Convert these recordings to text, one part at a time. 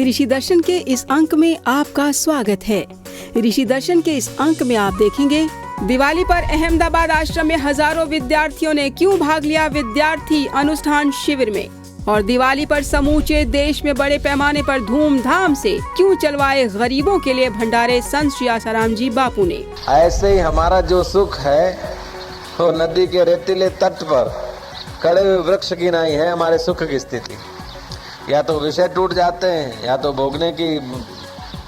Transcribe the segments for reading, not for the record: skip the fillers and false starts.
ऋषि दर्शन के इस अंक में आपका स्वागत है। ऋषि दर्शन के इस अंक में आप देखेंगे दिवाली पर अहमदाबाद आश्रम में हजारों विद्यार्थियों ने क्यों भाग लिया विद्यार्थी अनुष्ठान शिविर में, और दिवाली पर समूचे देश में बड़े पैमाने पर धूमधाम से क्यों चलवाए गरीबों के लिए भंडारे संत श्री आसाराम जी बापू ने। ऐसे ही हमारा जो सुख है वो नदी के रेतीले तट पर खड़े हुए वृक्ष की नहीं है हमारे सुख की स्थिति। या तो विषय टूट जाते हैं, या तो भोगने की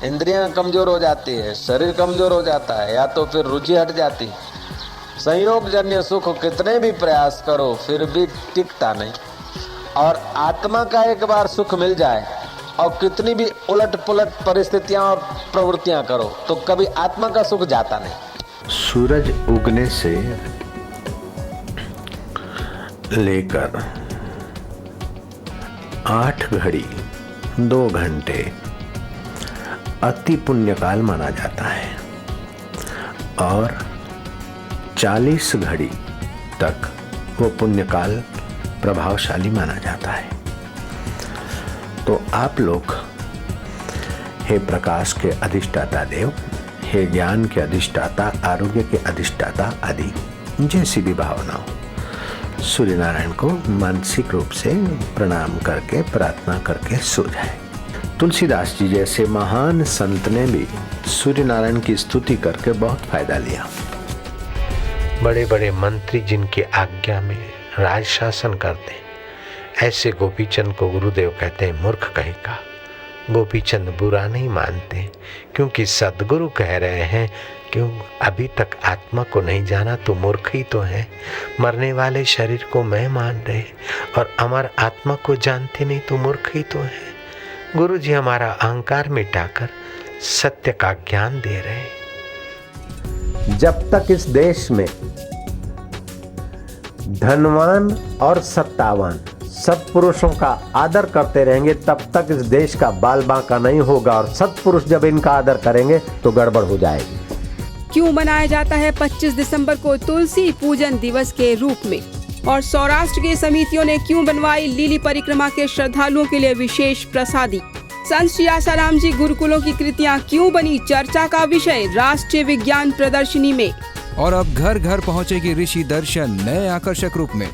इंद्रियां कमजोर हो जाती है, शरीर कमजोर हो जाता है, या तो फिर रुचि हट जाती है। संयोगजन्य सुख कितने भी प्रयास करो फिर भी टिकता नहीं। और आत्मा का एक बार सुख मिल जाए और कितनी भी उलट पुलट परिस्थितियां और प्रवृत्तियां करो तो कभी आत्मा का सुख जाता नहीं। सूरज उगने से लेकर 8 घड़ी 2 घंटे अति पुण्य काल माना जाता है और 40 घड़ी तक वो पुण्य काल प्रभावशाली माना जाता है। तो आप लोग हे प्रकाश के अधिष्ठाता देव, हे ज्ञान के अधिष्ठाता, आरोग्य के अधिष्ठाता आदि जैसी भी भावना हो, सूर्य नारायण को मानसिक रूप से प्रणाम करके प्रार्थना करके सो जाए। तुलसीदास जी जैसे महान संत ने भी सूर्य नारायण की स्तुति करके बहुत फायदा लिया। बड़े बड़े मंत्री जिनकी आज्ञा में राज शासन करते हैं, ऐसे गोपीचंद को गुरुदेव कहते हैं मूर्ख कहीं का। गोपीचंद बुरा नहीं मानते, क्योंकि सद्गुरु कह रहे हैं क्यों अभी तक आत्मा को नहीं जाना तो मूर्ख ही तो है। मरने वाले शरीर को मैं मान रहे और अमर आत्मा को जानते नहीं तो मूर्ख ही तो है। गुरु जी हमारा अहंकार मिटाकर सत्य का ज्ञान दे रहे। जब तक इस देश में धनवान और सत्तावान सत्पुरुषों का आदर करते रहेंगे तब तक इस देश का बाल बांका नहीं होगा, और सत्पुरुष जब इनका आदर करेंगे तो गड़बड़ हो जाएगी। क्यों मनाया जाता है 25 दिसंबर को तुलसी पूजन दिवस के रूप में, और सौराष्ट्र की समितियों ने क्यों बनवाई लीली परिक्रमा के श्रद्धालुओं के लिए विशेष प्रसादी। संत श्री आसाराम जी गुरुकुलों की कृतियां क्यों बनी चर्चा का विषय राष्ट्रीय विज्ञान प्रदर्शनी में। और अब घर घर पहुंचेगी ऋषि दर्शन नए आकर्षक रूप में।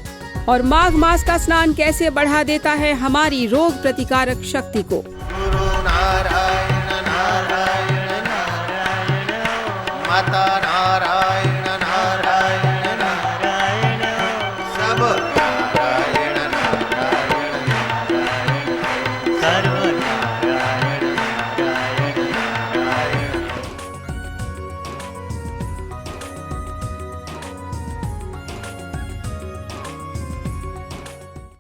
और माघ मास का स्नान कैसे बढ़ा देता है हमारी रोग प्रतिकारक शक्ति को।